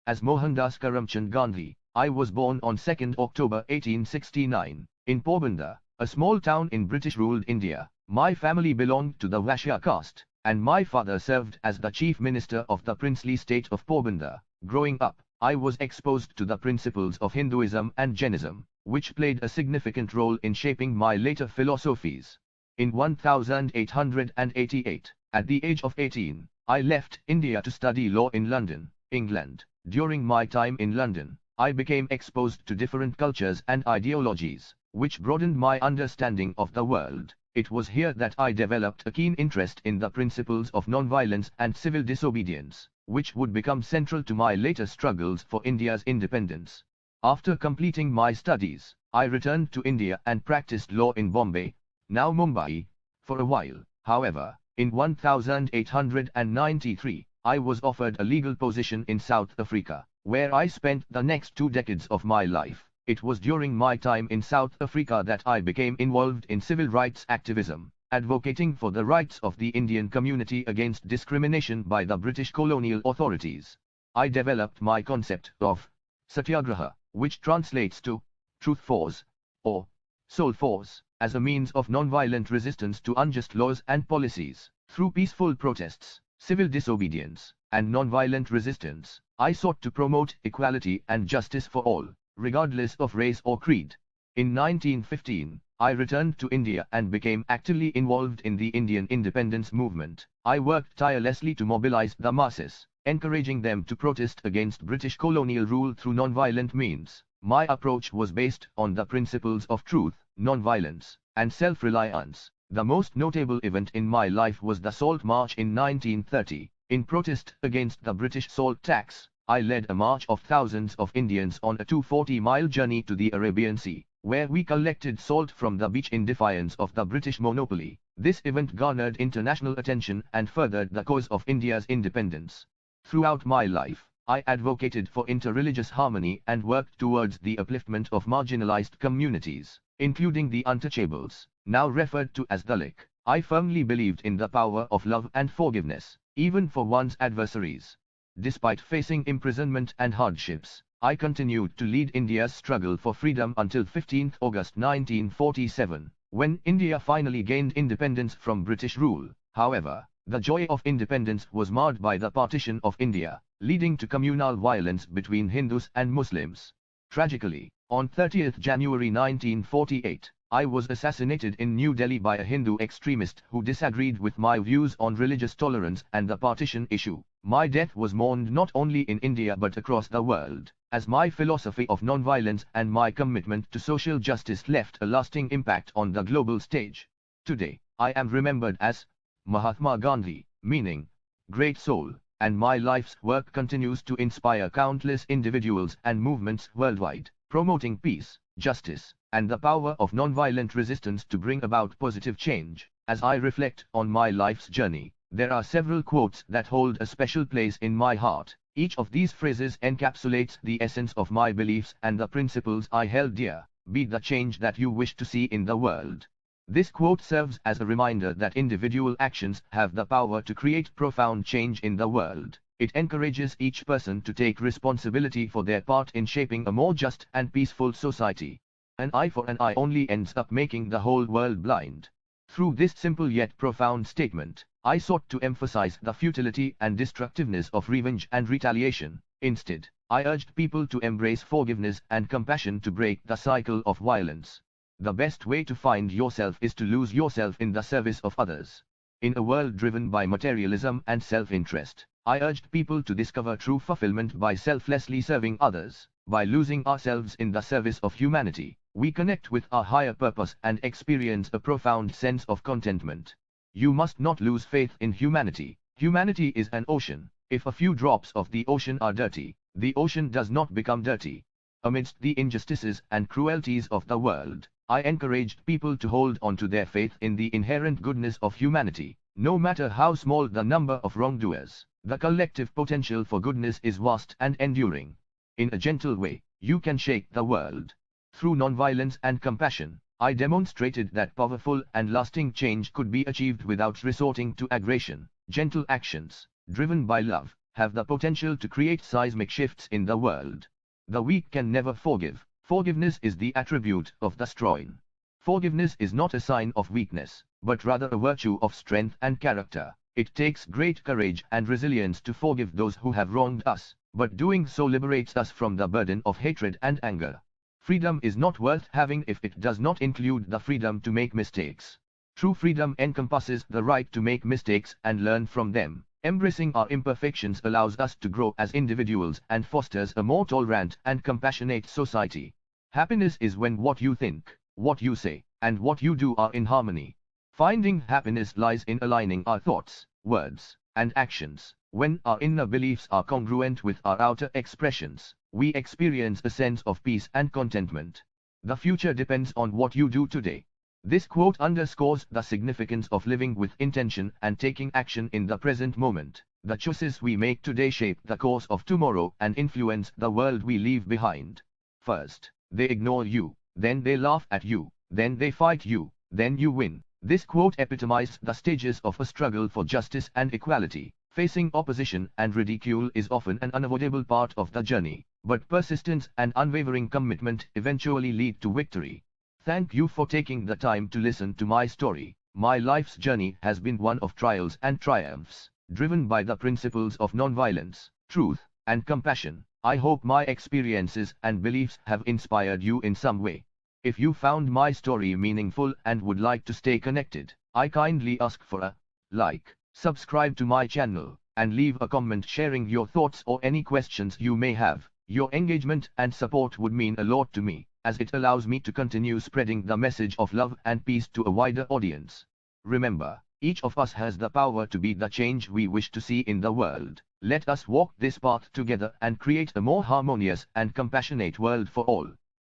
as Mohandas Karamchand Gandhi. I was born on 2nd October 1869, in Porbandar, a small town in British-ruled India. My family belonged to the Vaishya caste, and my father served as the chief minister of the princely state of Porbandar. Growing up, I was exposed to the principles of Hinduism and Jainism, which played a significant role in shaping my later philosophies. In 1888, at the age of 18, I left India to study law in London, England. During my time in London, I became exposed to different cultures and ideologies, which broadened my understanding of the world. It was here that I developed a keen interest in the principles of nonviolence and civil disobedience, which would become central to my later struggles for India's independence. After completing my studies, I returned to India and practiced law in Bombay, now Mumbai, for a while. However, in 1893, I was offered a legal position in South Africa, where I spent the next 2 decades of my life. It was during my time in South Africa that I became involved in civil rights activism, advocating for the rights of the Indian community against discrimination by the British colonial authorities. I developed my concept of Satyagraha, which translates to truth force or soul force, as a means of nonviolent resistance to unjust laws and policies. Through peaceful protests, civil disobedience, and nonviolent resistance, I sought to promote equality and justice for all, regardless of race or creed. In 1915, I returned to India and became actively involved in the Indian independence movement. I worked tirelessly to mobilize the masses, encouraging them to protest against British colonial rule through nonviolent means. My approach was based on the principles of truth, nonviolence, and self-reliance. The most notable event in my life was the Salt March in 1930. In protest against the British salt tax, I led a march of thousands of Indians on a 240-mile journey to the Arabian Sea, where we collected salt from the beach in defiance of the British monopoly. This event garnered international attention and furthered the cause of India's independence. Throughout my life, I advocated for interreligious harmony and worked towards the upliftment of marginalized communities, including the untouchables, now referred to as Dalit. I firmly believed in the power of love and forgiveness, even for one's adversaries. Despite facing imprisonment and hardships, I continued to lead India's struggle for freedom until 15 August 1947, when India finally gained independence from British rule. However, the joy of independence was marred by the partition of India, leading to communal violence between Hindus and Muslims. Tragically, on 30th January 1948, I was assassinated in New Delhi by a Hindu extremist who disagreed with my views on religious tolerance and the partition issue. My death was mourned not only in India but across the world, as my philosophy of nonviolence and my commitment to social justice left a lasting impact on the global stage. Today, I am remembered as Mahatma Gandhi, meaning great soul, and my life's work continues to inspire countless individuals and movements worldwide, promoting peace, justice, and the power of nonviolent resistance to bring about positive change. As I reflect on my life's journey, there are several quotes that hold a special place in my heart. Each of these phrases encapsulates the essence of my beliefs and the principles I held dear. Be the change that you wish to see in the world. This quote serves as a reminder that individual actions have the power to create profound change in the world. It encourages each person to take responsibility for their part in shaping a more just and peaceful society. An eye for an eye only ends up making the whole world blind. Through this simple yet profound statement, I sought to emphasize the futility and destructiveness of revenge and retaliation. Instead, I urged people to embrace forgiveness and compassion to break the cycle of violence. The best way to find yourself is to lose yourself in the service of others. In a world driven by materialism and self-interest, I urged people to discover true fulfillment by selflessly serving others. By losing ourselves in the service of humanity, we connect with our higher purpose and experience a profound sense of contentment. You must not lose faith in humanity. Humanity is an ocean. If a few drops of the ocean are dirty, the ocean does not become dirty. Amidst the injustices and cruelties of the world, I encouraged people to hold on to their faith in the inherent goodness of humanity. No matter how small the number of wrongdoers, the collective potential for goodness is vast and enduring. In a gentle way, you can shake the world. Through nonviolence and compassion, I demonstrated that powerful and lasting change could be achieved without resorting to aggression. Gentle actions, driven by love, have the potential to create seismic shifts in the world. The weak can never forgive. Forgiveness is the attribute of the strong. Forgiveness is not a sign of weakness, but rather a virtue of strength and character. It takes great courage and resilience to forgive those who have wronged us, but doing so liberates us from the burden of hatred and anger. Freedom is not worth having if it does not include the freedom to make mistakes. True freedom encompasses the right to make mistakes and learn from them. Embracing our imperfections allows us to grow as individuals and fosters a more tolerant and compassionate society. Happiness is when what you think, what you say, and what you do are in harmony. Finding happiness lies in aligning our thoughts, words, and actions. When our inner beliefs are congruent with our outer expressions, we experience a sense of peace and contentment. The future depends on what you do today. This quote underscores the significance of living with intention and taking action in the present moment. The choices we make today shape the course of tomorrow and influence the world we leave behind. First, they ignore you, then they laugh at you, then they fight you, then you win. This quote epitomized the stages of a struggle for justice and equality. Facing opposition and ridicule is often an unavoidable part of the journey, but persistence and unwavering commitment eventually lead to victory. Thank you for taking the time to listen to my story. My life's journey has been one of trials and triumphs, driven by the principles of nonviolence, truth, and compassion. I hope my experiences and beliefs have inspired you in some way. If you found my story meaningful and would like to stay connected, I kindly ask for a like, subscribe to my channel, and leave a comment sharing your thoughts or any questions you may have. Your engagement and support would mean a lot to me, as it allows me to continue spreading the message of love and peace to a wider audience. Remember, each of us has the power to be the change we wish to see in the world. Let us walk this path together and create a more harmonious and compassionate world for all.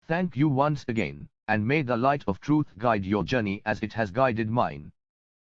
Thank you once again, and may the light of truth guide your journey as it has guided mine.